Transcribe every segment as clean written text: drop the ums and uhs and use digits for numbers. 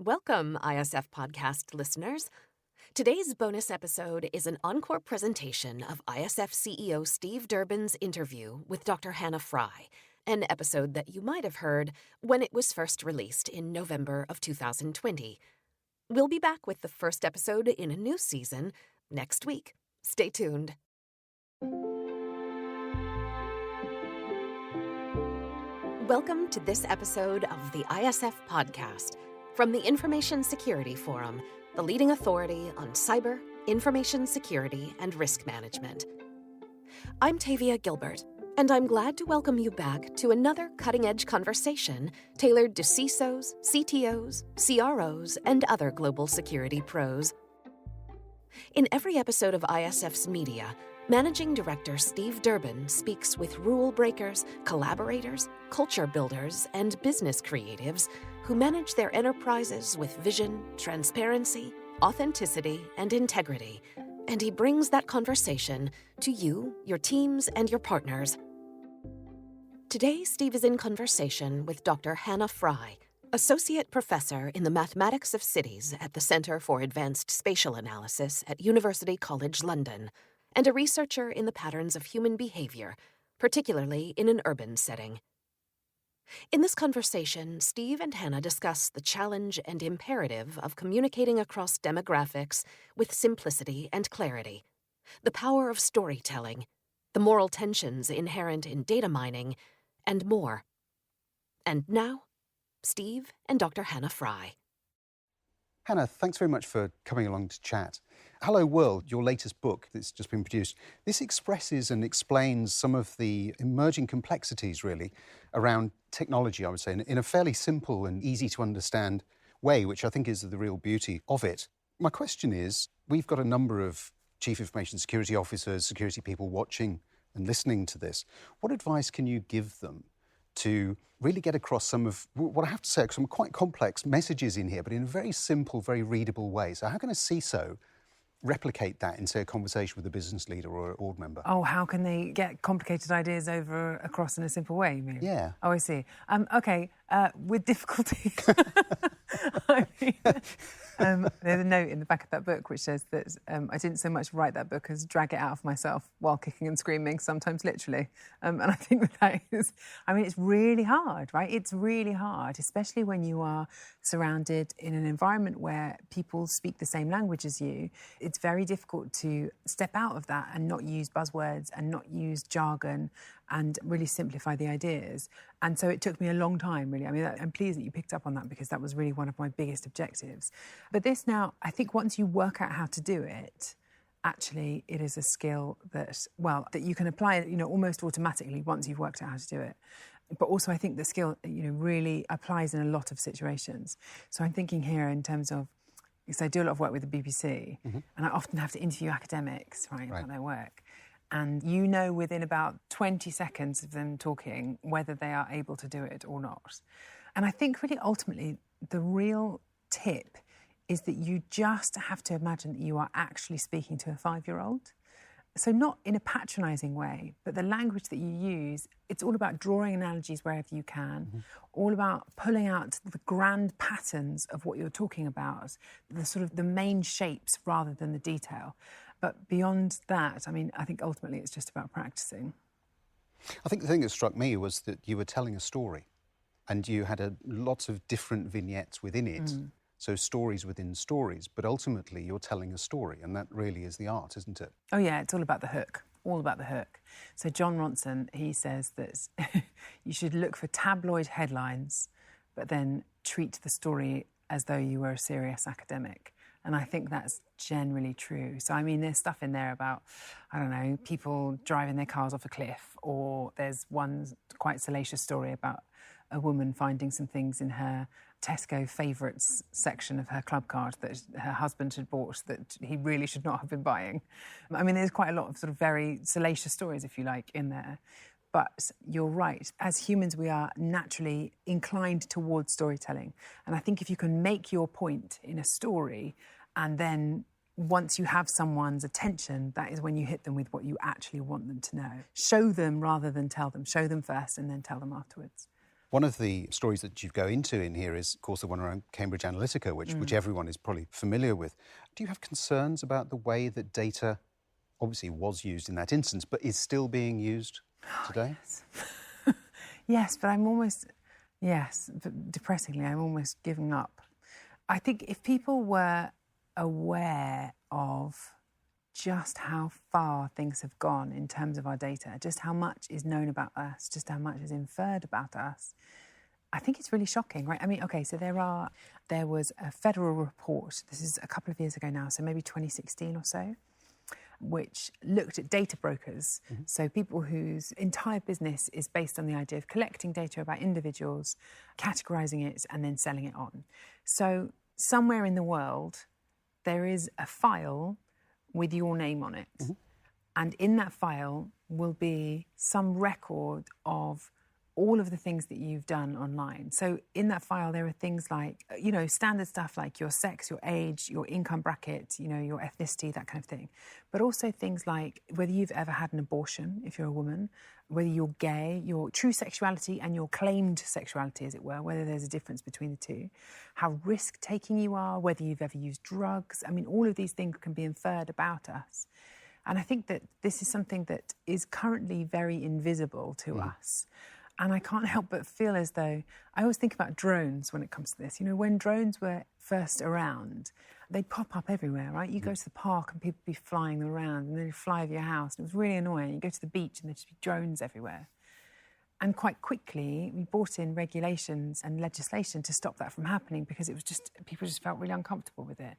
Welcome, ISF podcast listeners. Today's bonus episode is an encore presentation of ISF CEO Steve Durbin's interview with Dr. Hannah Fry, an episode that you might have heard when it was first released in November of 2020. We'll be back with the first episode in a new season next week. Stay tuned. Welcome to this episode of the ISF podcast from the Information Security Forum, the leading authority on cyber, information security, and risk management. I'm Tavia Gilbert, and I'm glad to welcome you back to another cutting-edge conversation tailored to CISOs, CTOs, CROs, and other global security pros. In every episode of ISF's media, Managing Director Steve Durbin speaks with rule breakers, collaborators, culture builders, and business creatives who manage their enterprises with vision, transparency, authenticity, and integrity. And he brings that conversation to you, your teams, and your partners. Today, Steve is in conversation with Dr. Hannah Fry, Associate Professor in the Mathematics of Cities at the Centre for Advanced Spatial Analysis at University College London, and a researcher in the patterns of human behavior, particularly in an urban setting. In this conversation, Steve and Hannah discuss the challenge and imperative of communicating across demographics with simplicity and clarity, the power of storytelling, the moral tensions inherent in data mining, and more. And now, Steve and Dr. Hannah Fry. Hannah, thanks very much for coming along to chat. Hello World, your latest book that's just been produced, this expresses and explains some of the emerging complexities, really, around technology, I would say, in a fairly simple and easy to understand way, which I think is the real beauty of it. My question is, we've got a number of Chief Information Security Officers, security people watching and listening to this. What advice can you give them to really get across some of what I have to say, some quite complex messages in here, but in a very simple, very readable way? So how can a CISO replicate that in, say, a conversation with a business leader or a board member? Oh, how can they get complicated ideas across in a simple way, you mean? Yeah. Oh, I see. Okay, with difficulty. I mean, there's a note in the back of that book which says that I didn't so much write that book as drag it out of myself while kicking and screaming, sometimes literally. And I think that is, it's really hard, right? It's really hard, especially when you are surrounded in an environment where people speak the same language as you. It's very difficult to step out of that and not use buzzwords and not use jargon and really simplify the ideas. And so it took me a long time, really. I'm pleased that you picked up on that because that was really one of my biggest objectives. But this now, I think once you work out how to do it, actually it is a skill that you can apply, almost automatically once you've worked out how to do it. But also I think the skill, really applies in a lot of situations. So I'm thinking here in terms of, because I do a lot of work with the BBC, and I often have to interview academics, right, about their work. And within about 20 seconds of them talking whether they are able to do it or not. And I think really ultimately the real tip is that you just have to imagine that you are actually speaking to a 5-year-old. So not in a patronising way, but the language that you use, it's all about drawing analogies wherever you can, all about pulling out the grand patterns of what you're talking about, the sort of the main shapes rather than the detail. But beyond that, I think ultimately it's just about practising. I think the thing that struck me was that you were telling a story and you had lots of different vignettes within it. So stories within stories, but ultimately you're telling a story, and that really is the art, isn't it? Oh yeah, it's all about the hook. All about the hook. So John Ronson, he says that you should look for tabloid headlines, but then treat the story as though you were a serious academic. And I think that's generally true. So, there's stuff in there about, people driving their cars off a cliff, or there's one quite salacious story about a woman finding some things in her Tesco favourites section of her club card that her husband had bought that he really should not have been buying. There's quite a lot of sort of very salacious stories, if you like, in there. But you're right. As humans, we are naturally inclined towards storytelling. And I think if you can make your point in a story, and then once you have someone's attention, that is when you hit them with what you actually want them to know. Show them rather than tell them. Show them first and then tell them afterwards. One of the stories that you go into in here is, of course, the one around Cambridge Analytica, which everyone is probably familiar with. Do you have concerns about the way that data obviously was used in that instance, but is still being used today? Yes, but but depressingly, I'm almost giving up. I think if people were aware of just how far things have gone in terms of our data, just how much is known about us, just how much is inferred about us, I think it's really shocking, right? I mean, okay, so there was a federal report, this is a couple of years ago now, so maybe 2016 or so, which looked at data brokers, so people whose entire business is based on the idea of collecting data about individuals, categorising it and then selling it on. So somewhere in the world, there is a file with your name on it. And in that file will be some record of all of the things that you've done online. So in that file, there are things like, standard stuff like your sex, your age, your income bracket, your ethnicity, that kind of thing. But also things like whether you've ever had an abortion, if you're a woman, whether you're gay, your true sexuality and your claimed sexuality, as it were, whether there's a difference between the two, how risk-taking you are, whether you've ever used drugs. I mean, all of these things can be inferred about us. And I think that this is something that is currently very invisible to us. And I can't help but feel as though, I always think about drones when it comes to this. When drones were first around, they'd pop up everywhere, right? You go to the park and people would be flying them around and they'd fly over your house. And it was really annoying. You go to the beach and there'd just be drones everywhere. And quite quickly, we brought in regulations and legislation to stop that from happening because it was just, people just felt really uncomfortable with it.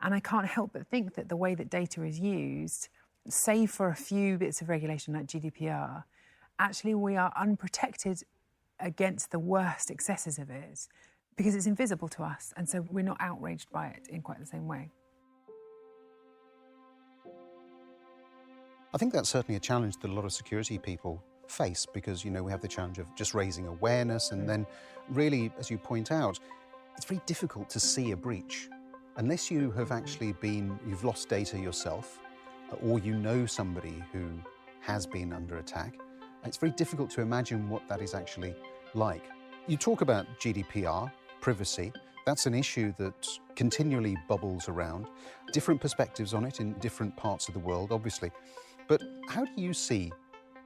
And I can't help but think that the way that data is used, save for a few bits of regulation like GDPR, actually we are unprotected against the worst excesses of it because it's invisible to us, and so we're not outraged by it in quite the same way. I think that's certainly a challenge that a lot of security people face because, we have the challenge of just raising awareness and then really, as you point out, it's very difficult to see a breach. Unless you have actually you've lost data yourself or somebody who has been under attack, it's very difficult to imagine what that is actually like. You talk about GDPR, privacy. That's an issue that continually bubbles around. Different perspectives on it in different parts of the world, obviously. But how do you see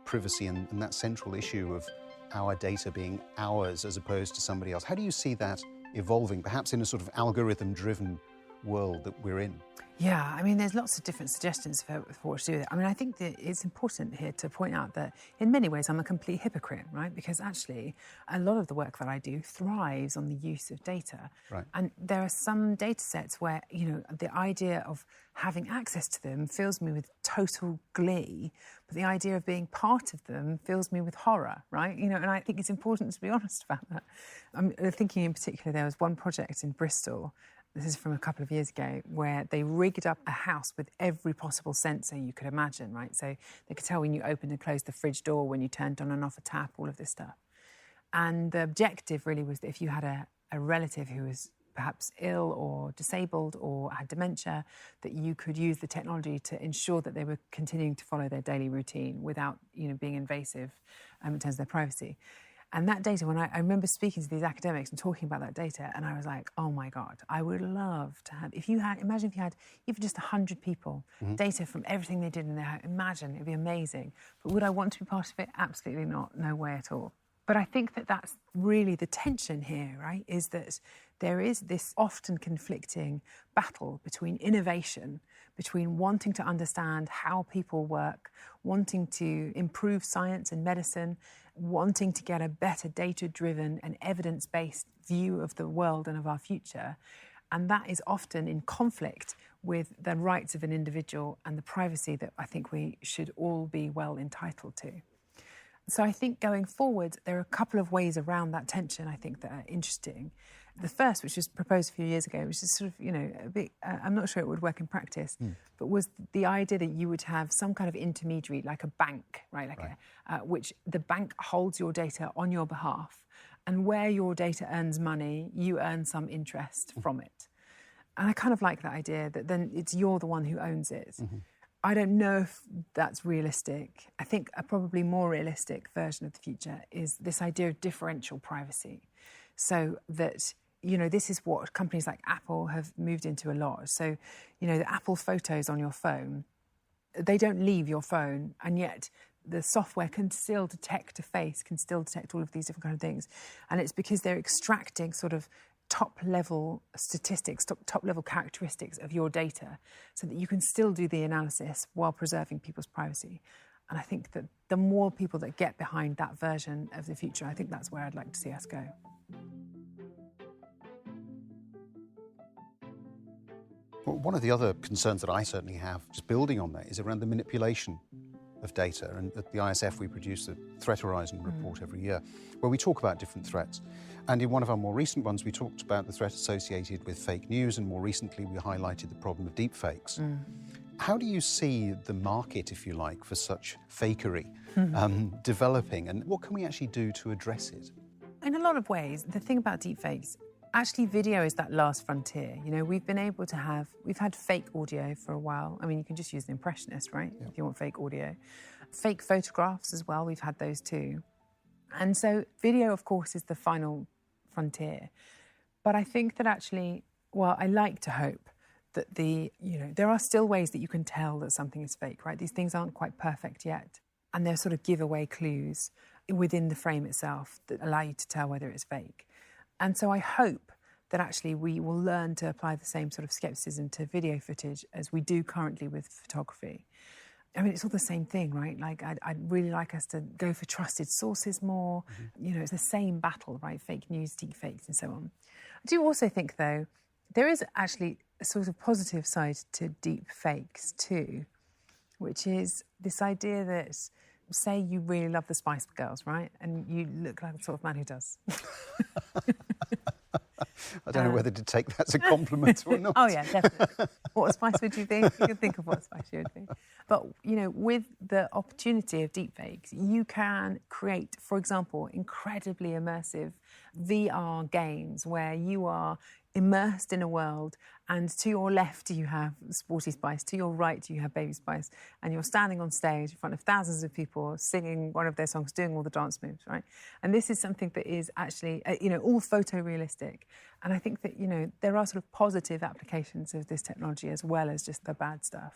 privacy and that central issue of our data being ours as opposed to somebody else? How do you see that evolving, perhaps in a sort of algorithm-driven world that we're in? Yeah, I mean, there's lots of different suggestions for what to do with it. I mean, I think that it's important here to point out that in many ways I'm a complete hypocrite, right? Because actually a lot of the work that I do thrives on the use of data. Right. And there are some data sets where, the idea of having access to them fills me with total glee, but the idea of being part of them fills me with horror, right? And I think it's important to be honest about that. I'm thinking in particular, there was one project in Bristol, this is from a couple of years ago, where they rigged up a house with every possible sensor you could imagine, right? So they could tell when you opened and closed the fridge door, when you turned on and off a tap, all of this stuff. And the objective really was that if you had a relative who was perhaps ill or disabled or had dementia, that you could use the technology to ensure that they were continuing to follow their daily routine without, being invasive in terms of their privacy. And that data, when I remember speaking to these academics and talking about that data, and I was like, oh my God, I would love to have, imagine if you had even just 100 people, data from everything they did in their home. Imagine, it'd be amazing. But would I want to be part of it? Absolutely not, no way at all. But I think that that's really the tension here, right, is that there is this often conflicting battle between innovation, between wanting to understand how people work, wanting to improve science and medicine, wanting to get a better data-driven and evidence-based view of the world and of our future. And that is often in conflict with the rights of an individual and the privacy that I think we should all be well entitled to. So I think going forward, there are a couple of ways around that tension, I think, that are interesting. The first, which was proposed a few years ago, which is sort of, a bit, I'm not sure it would work in practice, but was the idea that you would have some kind of intermediary, like a bank, right? Which the bank holds your data on your behalf, and where your data earns money, you earn some interest from it. And I kind of like that idea that then you're the one who owns it. I don't know if that's realistic. I think a probably more realistic version of the future is this idea of differential privacy. So that, this is what companies like Apple have moved into a lot. So, the Apple photos on your phone, they don't leave your phone, and yet the software can still detect a face, can still detect all of these different kind of things. And it's because they're extracting sort of top-level statistics, top-level characteristics of your data so that you can still do the analysis while preserving people's privacy. And I think that the more people that get behind that version of the future, I think that's where I'd like to see us go. Well, one of the other concerns that I certainly have, just building on that, is around the manipulation of data. And at the ISF, we produce the Threat Horizon report every year, where we talk about different threats. And in one of our more recent ones, we talked about the threat associated with fake news, and more recently, we highlighted the problem of deepfakes. How do you see the market, if you like, for such fakery developing, and what can we actually do to address it? In a lot of ways, the thing about deepfakes, actually video is that last frontier. We've been able to we've had fake audio for a while. I mean, you can just use an impressionist, right? Yeah. If you want fake audio. Fake photographs as well, we've had those too. And so video, of course, is the final frontier. But I think that actually, I like to hope that there are still ways that you can tell that something is fake, right? These things aren't quite perfect yet. And they're sort of giveaway clues within the frame itself that allow you to tell whether it's fake. And so I hope that actually we will learn to apply the same sort of skepticism to video footage as we do currently with photography. I mean, it's all the same thing, right? Like, I'd really like us to go for trusted sources more. It's the same battle, right? Fake news, deep fakes, and so on. I do also think, though, there is actually a sort of positive side to deep fakes too, which is this idea that, say you really love the Spice Girls, right? And you look like the sort of man who does. I don't know whether to take that as a compliment or not. Oh, yeah, definitely. What spice would you be? You can think of what spice you would be. But, with the opportunity of deepfakes, you can create, for example, incredibly immersive VR games where you are immersed in a world, and to your left you have Sporty Spice, to your right you have Baby Spice, and you're standing on stage in front of thousands of people singing one of their songs, doing all the dance moves, right? And this is something that is actually, all photorealistic. And I think that, there are sort of positive applications of this technology as well as just the bad stuff.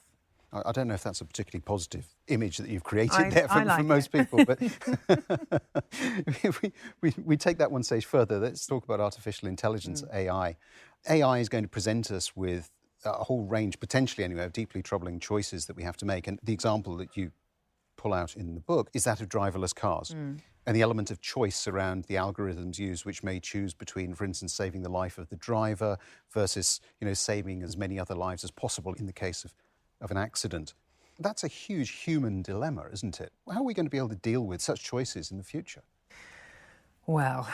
I don't know if that's a particularly positive image that you've created there for most people, but if we take that one stage further, let's talk about artificial intelligence, AI. AI is going to present us with a whole range, potentially anyway, of deeply troubling choices that we have to make. And the example that you pull out in the book is that of driverless cars. And the element of choice around the algorithms used, which may choose between, for instance, saving the life of the driver versus, saving as many other lives as possible in the case of an accident. That's a huge human dilemma, isn't it? How are we going to be able to deal with such choices in the future? Well,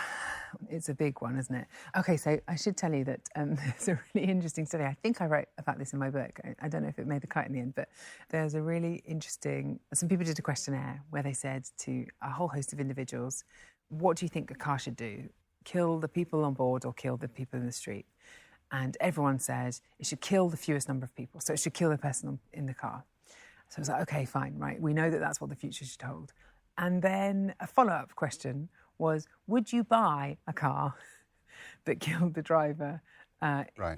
it's a big one, isn't it? Okay, so I should tell you that there's a really interesting study. I think I wrote about this in my book. I don't know if it made the cut in the end, but there's a really interesting... Some people did a questionnaire where they said to a whole host of individuals, what do you think a car should do? Kill the people on board or kill the people in the street? And everyone said it should kill the fewest number of people. So it should kill the person in the car. So I was like, OK, fine, right. We know that that's what the future should hold. And then a follow-up question was, would you buy a car that killed the driver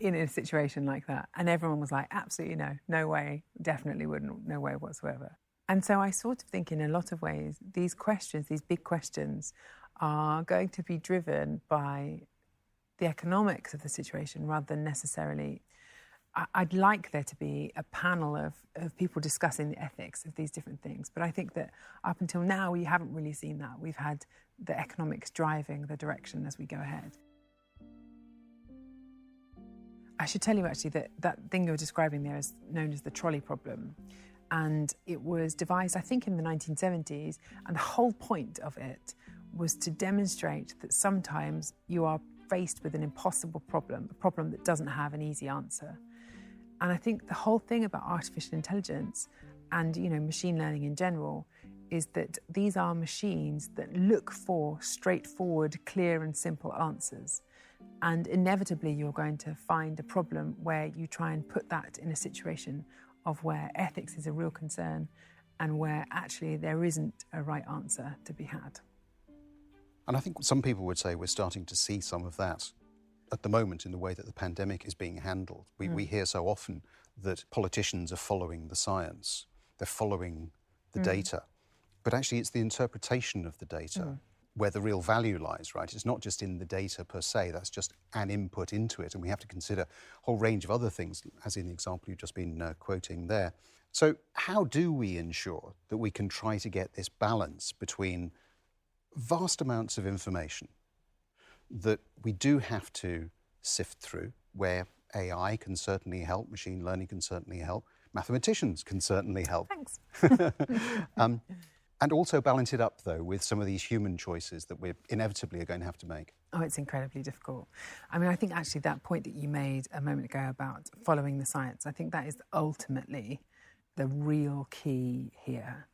in a situation like that? And everyone was like, absolutely no. No way. Definitely wouldn't. No way whatsoever. And so I sort of think in a lot of ways, these questions, these big questions, are going to be driven by the economics of the situation rather than necessarily... I'd like there to be a panel of people discussing the ethics of these different things. But I think that up until now, we haven't really seen that. We've had the economics driving the direction as we go ahead. I should tell you actually that thing you're describing there is known as the trolley problem. And it was devised, I think, in the 1970s. And the whole point of it was to demonstrate that sometimes you are faced with an impossible problem, a problem that doesn't have an easy answer. And I think the whole thing about artificial intelligence and, machine learning in general is that these are machines that look for straightforward, clear and simple answers. And inevitably you're going to find a problem where you try and put that in a situation of where ethics is a real concern and where actually there isn't a right answer to be had. And I think some people would say we're starting to see some of that at the moment in the way that the pandemic is being handled. We hear so often that politicians are following the science, they're following the data, but actually it's the interpretation of the data where the real value lies, right? It's not just in the data per se, that's just an input into it, and we have to consider a whole range of other things, as in the example you've just been quoting there. So how do we ensure that we can try to get this balance between vast amounts of information that we do have to sift through, where AI can certainly help, machine learning can certainly help, mathematicians can certainly help. Thanks. And also balance it up, though, with some of these human choices that we inevitably are going to have to make. Oh, it's incredibly difficult. I mean, I think actually that point that you made a moment ago about following the science, I think that is ultimately the real key here.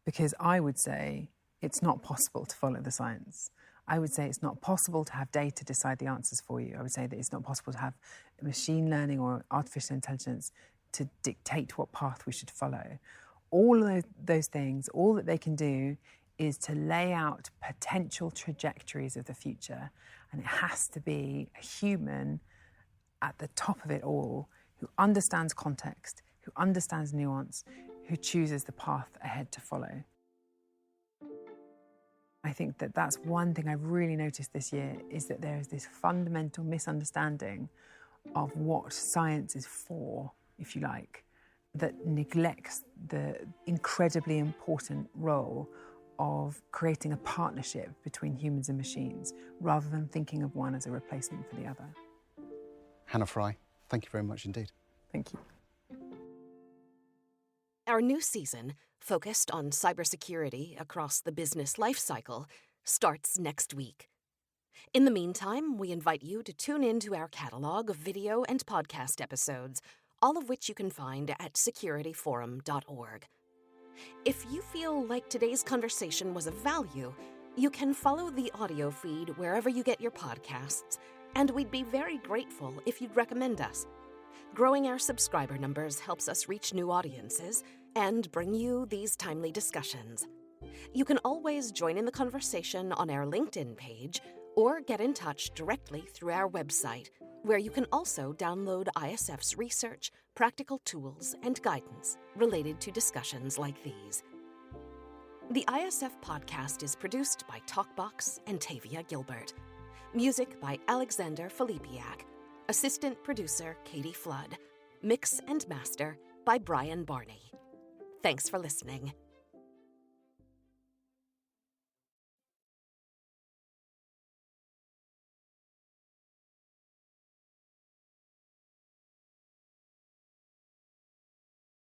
Because I would say it's not possible to follow the science. I would say it's not possible to have data decide the answers for you. I would say that it's not possible to have machine learning or artificial intelligence to dictate what path we should follow. All of those things, all that they can do is to lay out potential trajectories of the future. And it has to be a human at the top of it all who understands context, who understands nuance, who chooses the path ahead to follow. I think that that's one thing I've really noticed this year, is that there is this fundamental misunderstanding of what science is for, if you like, that neglects the incredibly important role of creating a partnership between humans and machines, rather than thinking of one as a replacement for the other. Hannah Fry, thank you very much indeed. Thank you. Our new season, focused on cybersecurity across the business lifecycle, starts next week. In the meantime, we invite you to tune into our catalog of video and podcast episodes, all of which you can find at securityforum.org. If you feel like today's conversation was of value, you can follow the audio feed wherever you get your podcasts, and we'd be very grateful if you'd recommend us. Growing our subscriber numbers helps us reach new audiences and bring you these timely discussions. You can always join in the conversation on our LinkedIn page or get in touch directly through our website, where you can also download ISF's research, practical tools, and guidance related to discussions like these. The ISF podcast is produced by Talkbox and Tavia Gilbert. Music by Alexander Filipiak. Assistant producer Katie Flood. Mix and master by Brian Barney. Thanks for listening.